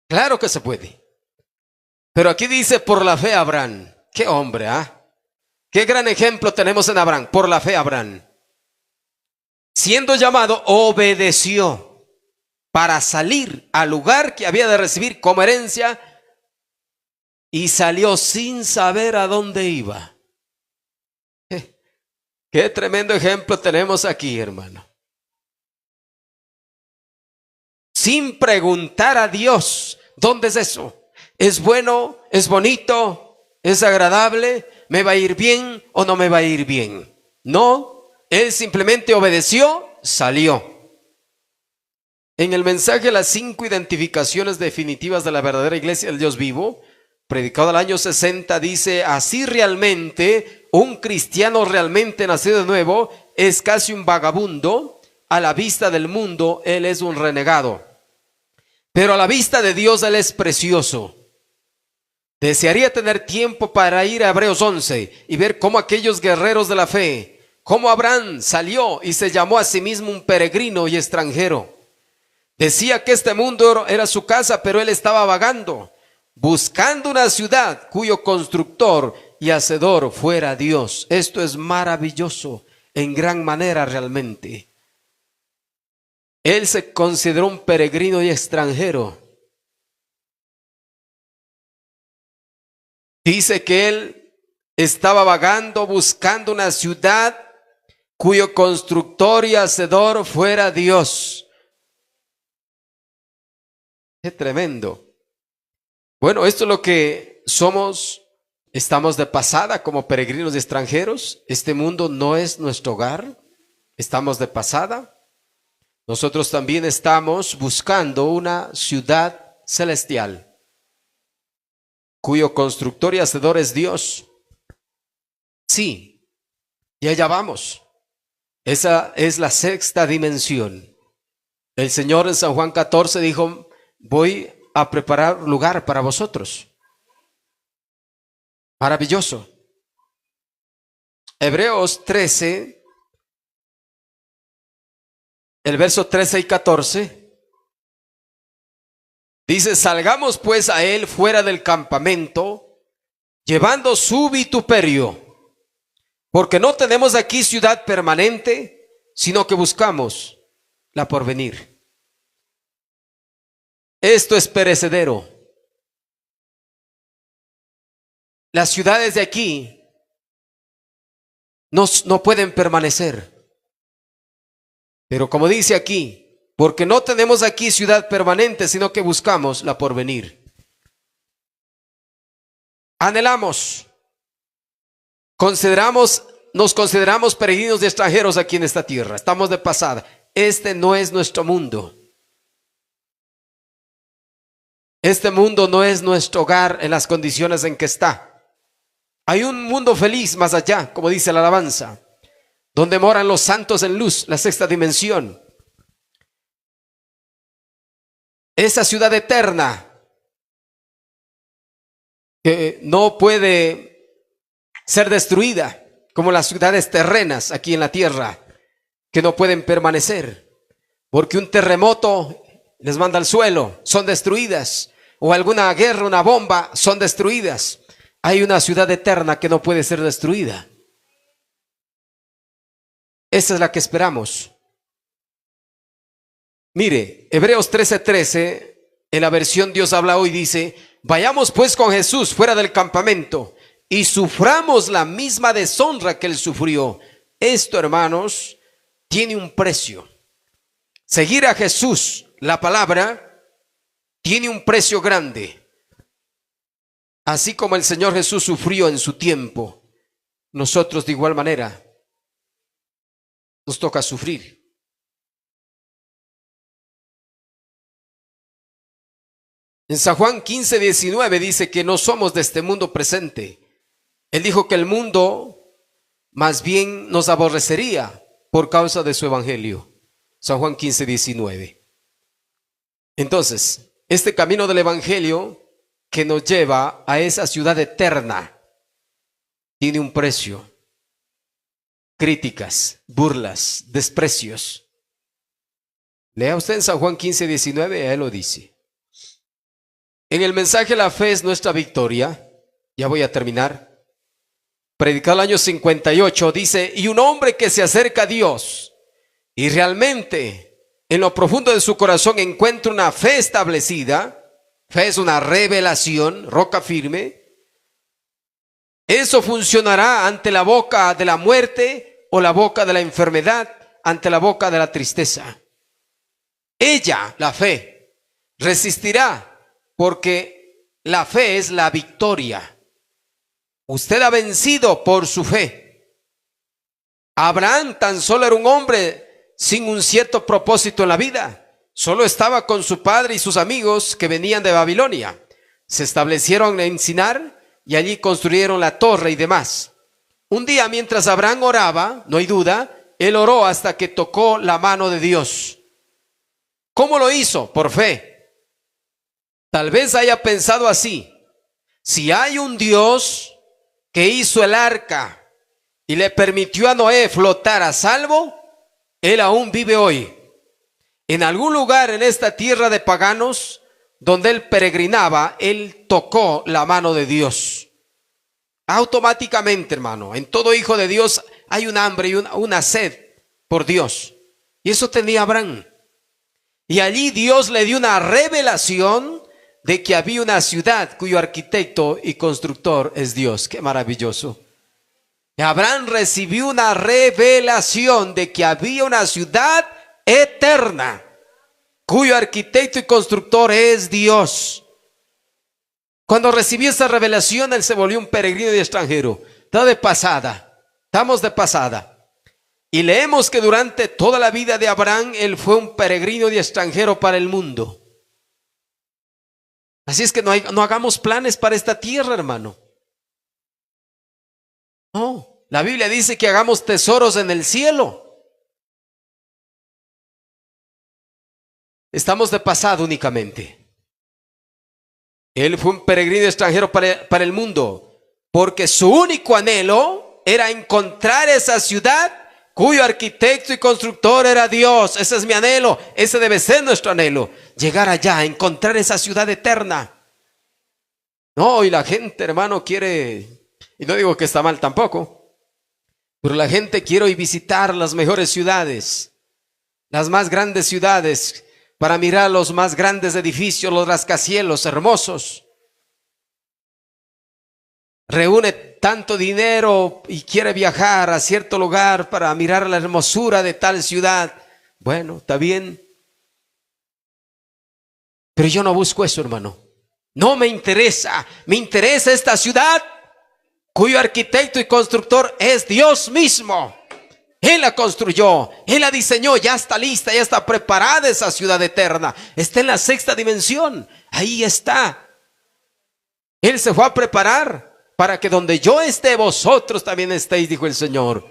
Claro que se puede. Pero aquí dice, por la fe Abraham. Qué hombre, ¿ah? Qué gran ejemplo tenemos en Abraham. Por la fe Abraham, siendo llamado, obedeció para salir al lugar que había de recibir como herencia, y salió sin saber a dónde iba. Qué tremendo ejemplo tenemos aquí, hermano. Sin preguntar a Dios, ¿dónde es eso? ¿Es bueno? ¿Es bonito? ¿Es agradable? ¿Me va a ir bien o no me va a ir bien? No, él simplemente obedeció, salió. En el mensaje las 5 identificaciones definitivas de la verdadera iglesia del Dios vivo, predicado al año 60, dice, así realmente un cristiano realmente nacido de nuevo es casi un vagabundo. A la vista del mundo él es un renegado, pero a la vista de Dios él es precioso. Desearía tener tiempo para ir a Hebreos 11 y ver cómo aquellos guerreros de la fe, cómo Abraham salió y se llamó a sí mismo un peregrino y extranjero. Decía que este mundo era su casa, pero él estaba vagando, buscando una ciudad cuyo constructor y hacedor fuera Dios. Esto es maravilloso en gran manera realmente. Él se consideró un peregrino y extranjero. Dice que él estaba vagando, buscando una ciudad cuyo constructor y hacedor fuera Dios. Qué tremendo. Bueno, esto es lo que somos. Estamos de pasada como peregrinos y extranjeros. Este mundo no es nuestro hogar. Estamos de pasada. Nosotros también estamos buscando una ciudad celestial, cuyo constructor y hacedor es Dios. Sí, y allá vamos. Esa es la 6ª dimensión. El Señor en San Juan 14 dijo, voy a preparar lugar para vosotros. Maravilloso. Hebreos 13, el verso 13 y 14. Dice, salgamos pues a él fuera del campamento, llevando su vituperio, porque no tenemos aquí ciudad permanente, sino que buscamos la porvenir. Esto es perecedero. Las ciudades de aquí no pueden permanecer. Pero como dice aquí, porque no tenemos aquí ciudad permanente, sino que buscamos la porvenir. Anhelamos, nos consideramos peregrinos y extranjeros aquí en esta tierra. Estamos de pasada. Este no es nuestro mundo. Este mundo no es nuestro hogar en las condiciones en que está. Hay un mundo feliz más allá, como dice la alabanza, donde moran los santos en luz, la 6ª dimensión. Esa ciudad eterna que no puede ser destruida, como las ciudades terrenas aquí en la tierra, que no pueden permanecer, porque un terremoto les manda al suelo, son destruidas, o alguna guerra, una bomba, son destruidas. Hay una ciudad eterna que no puede ser destruida. Esa es la que esperamos. Mire, Hebreos 13:13, en la versión Dios habla hoy, dice, vayamos pues con Jesús fuera del campamento y suframos la misma deshonra que él sufrió. Esto, hermanos, tiene un precio. Seguir a Jesús, la palabra, tiene un precio grande. Así como el Señor Jesús sufrió en su tiempo, nosotros de igual manera nos toca sufrir. En San Juan 15:19 dice que no somos de este mundo presente. Él dijo que el mundo más bien nos aborrecería por causa de su evangelio. San Juan 15:19. Entonces, este camino del evangelio que nos lleva a esa ciudad eterna tiene un precio. Críticas, burlas, desprecios. Lea usted en San Juan 15:19, ahí lo dice. En el mensaje La fe es nuestra victoria, ya voy a terminar, predicado el año 58, dice: y un hombre que se acerca a Dios y realmente en lo profundo de su corazón encuentra una fe establecida, fe es una revelación, roca firme, eso funcionará ante la boca de la muerte o la boca de la enfermedad, ante la boca de la tristeza. Ella, la fe, resistirá porque la fe es la victoria. Usted ha vencido por su fe. Abraham tan solo era un hombre sin un cierto propósito en la vida. Solo estaba con su padre y sus amigos que venían de Babilonia. Se establecieron en Sinar y allí construyeron la torre y demás. Un día, mientras Abraham oraba, no hay duda, él oró hasta que tocó la mano de Dios. ¿Cómo lo hizo? Por fe. Tal vez haya pensado así: si hay un Dios que hizo el arca y le permitió a Noé flotar a salvo, él aún vive hoy. En algún lugar en esta tierra de paganos donde él peregrinaba, él tocó la mano de Dios. Automáticamente, hermano, en todo hijo de Dios hay un hambre y una sed por Dios. Y eso tenía Abraham. Y allí Dios le dio una revelación de que había una ciudad cuyo arquitecto y constructor es Dios. ¡Qué maravilloso! Abraham recibió una revelación de que había una ciudad eterna cuyo arquitecto y constructor es Dios. Cuando recibió esa revelación, él se volvió un peregrino y extranjero. Está de pasada, estamos de pasada. Y leemos que durante toda la vida de Abraham, él fue un peregrino y extranjero para el mundo. Así es que no hagamos planes para esta tierra, hermano. No, la Biblia dice que hagamos tesoros en el cielo. Estamos de pasada únicamente. Él fue un peregrino extranjero para el mundo, porque su único anhelo era encontrar esa ciudad cuyo arquitecto y constructor era Dios. Ese es mi anhelo, ese debe ser nuestro anhelo, llegar allá, encontrar esa ciudad eterna. No, y la gente, hermano, quiere, y no digo que está mal tampoco, pero la gente quiere hoy visitar las mejores ciudades, las más grandes ciudades, para mirar los más grandes edificios, los rascacielos hermosos. Reúne tanto dinero y quiere viajar a cierto lugar para mirar la hermosura de tal ciudad. Bueno, está bien. Pero yo no busco eso, hermano. No me interesa. Me interesa esta ciudad cuyo arquitecto y constructor es Dios mismo. Él la construyó, Él la diseñó, ya está lista, ya está preparada esa ciudad eterna. Está en la sexta dimensión, ahí está. Él se fue a preparar para que donde yo esté, vosotros también estéis, dijo el Señor.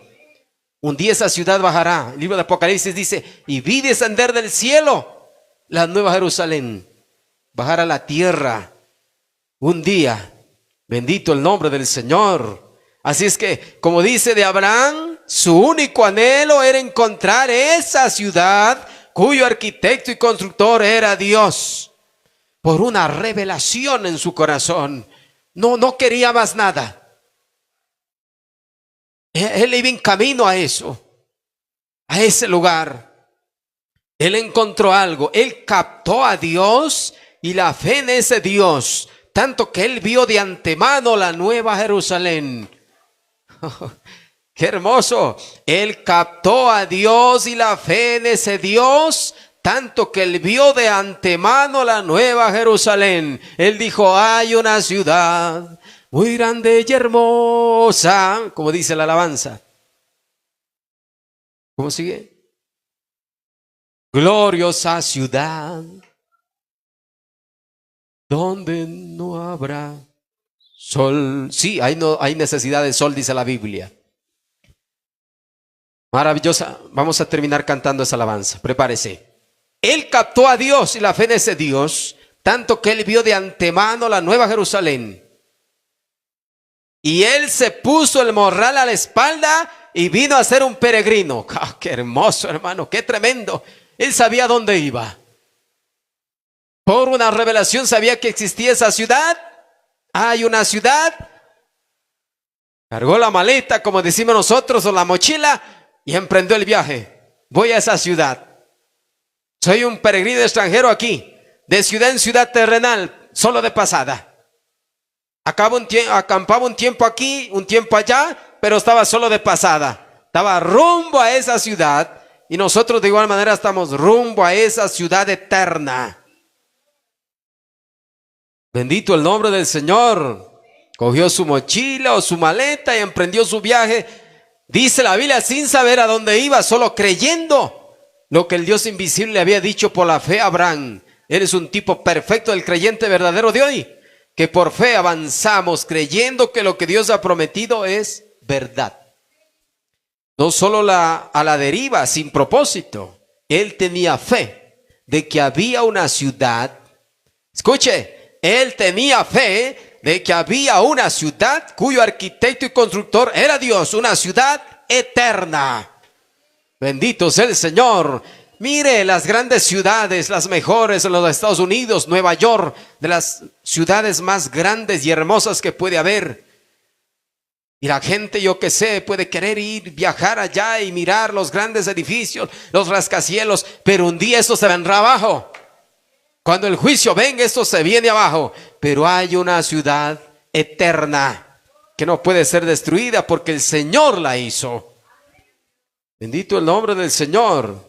Un día esa ciudad bajará. El libro de Apocalipsis dice: y vi descender del cielo la nueva Jerusalén, bajar a la tierra. Un día, bendito el nombre del Señor. Así es que, como dice de Abraham, su único anhelo era encontrar esa ciudad cuyo arquitecto y constructor era Dios. Por una revelación en su corazón. No quería más nada. Él iba en camino a eso, a ese lugar. Él encontró algo. Él captó a Dios y la fe en ese Dios, tanto que él vio de antemano la nueva Jerusalén. ¡Qué hermoso! Él captó a Dios y la fe en ese Dios, tanto que él vio de antemano la nueva Jerusalén. Él dijo: hay una ciudad muy grande y hermosa, como dice la alabanza. ¿Cómo sigue? Gloriosa ciudad, donde no habrá sol. Sí, hay necesidad de sol, dice la Biblia. Maravillosa. Vamos a terminar cantando esa alabanza. Prepárese. Él captó a Dios y la fe en ese Dios, tanto que él vio de antemano la nueva Jerusalén. Y él se puso el morral a la espalda y vino a ser un peregrino. ¡Ah, qué hermoso, hermano! ¡Qué tremendo! Él sabía dónde iba. Por una revelación sabía que existía esa ciudad. Hay una ciudad. Cargó la maleta, como decimos nosotros, o la mochila, y emprendió el viaje. Voy a esa ciudad. Soy un peregrino extranjero aquí, de ciudad en ciudad terrenal, solo de pasada. Acampaba un tiempo aquí, un tiempo allá, pero estaba solo de pasada. Estaba rumbo a esa ciudad, y nosotros de igual manera estamos rumbo a esa ciudad eterna. Bendito el nombre del Señor. Cogió su mochila o su maleta y emprendió su viaje. Dice la Biblia, sin saber a dónde iba, solo creyendo lo que el Dios invisible le había dicho por la fe a Abraham. Eres un tipo perfecto del creyente verdadero de hoy, que por fe avanzamos creyendo que lo que Dios ha prometido es verdad. No solo a la deriva, sin propósito. Él tenía fe de que había una ciudad. Escuche, él tenía fe de que había una ciudad cuyo arquitecto y constructor era Dios, una ciudad eterna. Bendito sea el Señor. Mire las grandes ciudades, las mejores en los Estados Unidos, Nueva York, de las ciudades más grandes y hermosas que puede haber. Y la gente, yo que sé, puede querer ir, viajar allá y mirar los grandes edificios, los rascacielos, pero un día esto se vendrá abajo. Cuando el juicio venga, esto se viene abajo. Pero hay una ciudad eterna que no puede ser destruida porque el Señor la hizo. Bendito el nombre del Señor.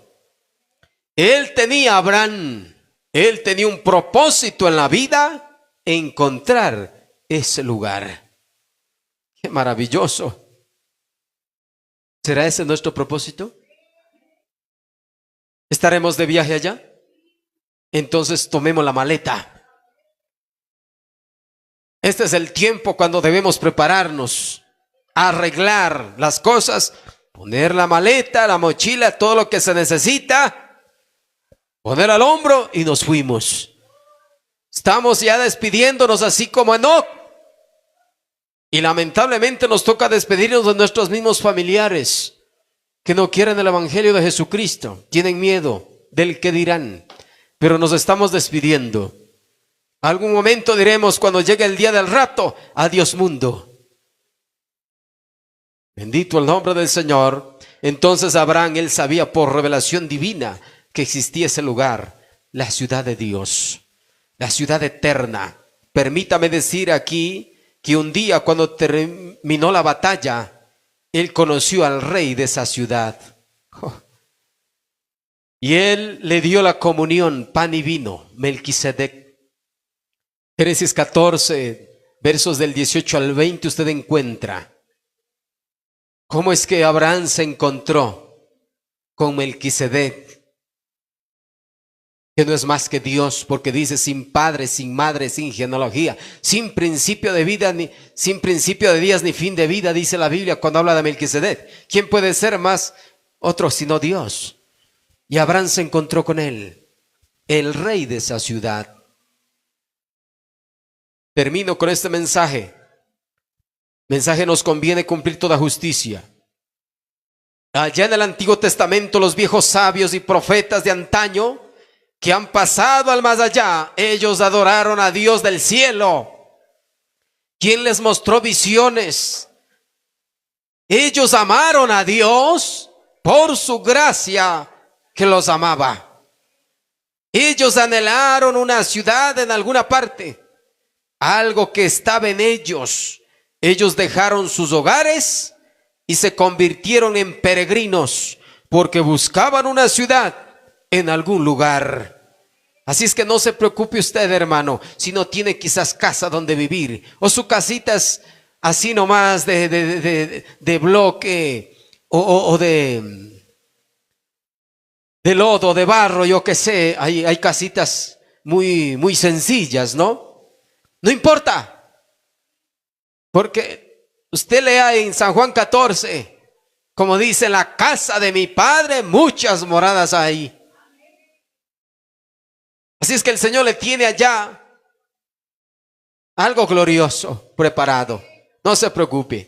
Él tenía, Abraham, él tenía un propósito en la vida, encontrar ese lugar. Qué maravilloso. ¿Será ese nuestro propósito? ¿Estaremos de viaje allá? Entonces tomemos la maleta. Este es el tiempo cuando debemos prepararnos, arreglar las cosas, poner la maleta, la mochila, todo lo que se necesita, poner al hombro y nos fuimos. Estamos ya despidiéndonos así como Enoc. Y lamentablemente nos toca despedirnos de nuestros mismos familiares que no quieren el evangelio de Jesucristo, tienen miedo del que dirán, pero nos estamos despidiendo. Algún momento diremos cuando llegue el día del rapto, adiós mundo. Bendito el nombre del Señor. Entonces Abraham, él sabía por revelación divina que existía ese lugar, la ciudad de Dios, la ciudad eterna. Permítame decir aquí que un día cuando terminó la batalla, él conoció al rey de esa ciudad. Y él le dio la comunión, pan y vino, Melquisedec. Génesis 14, versos del 18 al 20, usted encuentra cómo es que Abraham se encontró con Melquisedec, que no es más que Dios, porque dice sin padre, sin madre, sin genealogía, sin principio de vida, sin principio de días ni fin de vida, dice la Biblia cuando habla de Melquisedec. ¿Quién puede ser más otro sino Dios? Y Abraham se encontró con él, el rey de esa ciudad. Termino con este mensaje. Mensaje: nos conviene cumplir toda justicia. Allá en el Antiguo Testamento, los viejos sabios y profetas de antaño que han pasado al más allá, ellos adoraron a Dios del cielo, quien les mostró visiones. Ellos amaron a Dios por su gracia que los amaba. Ellos anhelaron una ciudad en alguna parte, algo que estaba en ellos. Ellos dejaron sus hogares y se convirtieron en peregrinos porque buscaban una ciudad en algún lugar. Así es que no se preocupe usted, hermano, si no tiene quizás casa donde vivir, o su casita es así nomás de bloque o de lodo, de barro, yo qué sé. Hay casitas muy sencillas, ¿no? No importa, porque usted lea en San Juan 14, Como dice, en la casa de mi Padre muchas moradas hay. Así es que el Señor le tiene allá algo glorioso preparado. No se preocupe.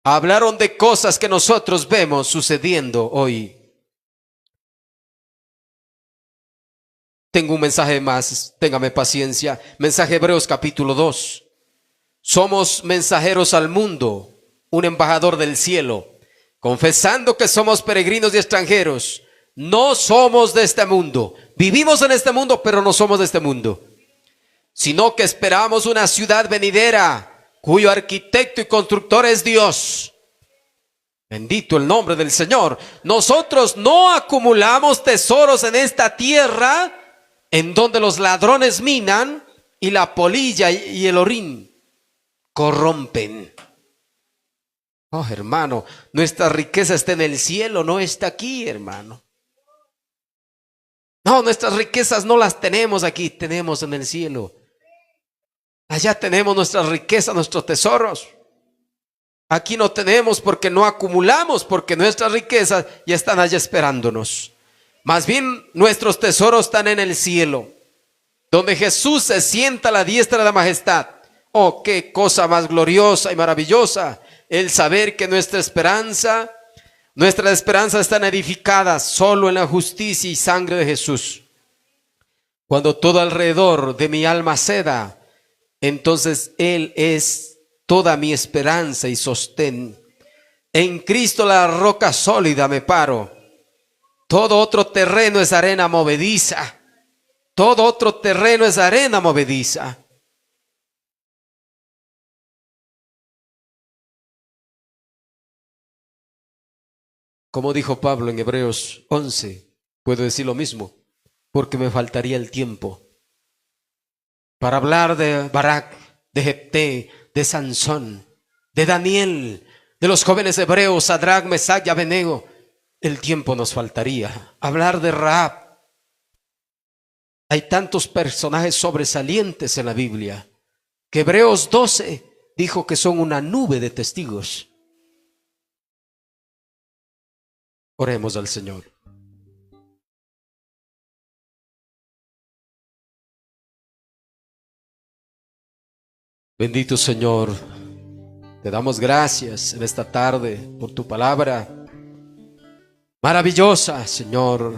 Hablaron de cosas que nosotros vemos sucediendo hoy. Tengo un mensaje más, téngame paciencia. Mensaje Hebreos capítulo 2. Somos mensajeros al mundo, un embajador del cielo, confesando que somos peregrinos y extranjeros. No somos de este mundo. Vivimos en este mundo, pero no somos de este mundo, sino que esperamos una ciudad venidera, cuyo arquitecto y constructor es Dios. Bendito el nombre del Señor. Nosotros no acumulamos tesoros en esta tierra, en donde los ladrones minan y la polilla y el orín corrompen. Oh, hermano, nuestra riqueza está en el cielo, no está aquí, hermano. No, nuestras riquezas no las tenemos aquí, tenemos en el cielo. Allá tenemos nuestras riquezas, nuestros tesoros. Aquí no tenemos porque no acumulamos, porque nuestras riquezas ya están allá esperándonos. Más bien nuestros tesoros están en el cielo, donde Jesús se sienta a la diestra de la majestad. Oh, qué cosa más gloriosa y maravillosa el saber que nuestras esperanzas están edificadas solo en la justicia y sangre de Jesús. Cuando todo alrededor de mi alma ceda, entonces Él es toda mi esperanza y sostén. En Cristo la roca sólida me paro. Todo otro terreno es arena movediza. Todo otro terreno es arena movediza. Como dijo Pablo en Hebreos 11, puedo decir lo mismo, porque me faltaría el tiempo para hablar de Barak, de Jefté, de Sansón, de Daniel, de los jóvenes hebreos, Sadrac, Mesac y Abednego. El tiempo nos faltaría. Hablar de Rahab. Hay tantos personajes sobresalientes en la Biblia que Hebreos 12 dijo que son una nube de testigos. Oremos al Señor. Bendito Señor, te damos gracias en esta tarde por tu palabra maravillosa, Señor.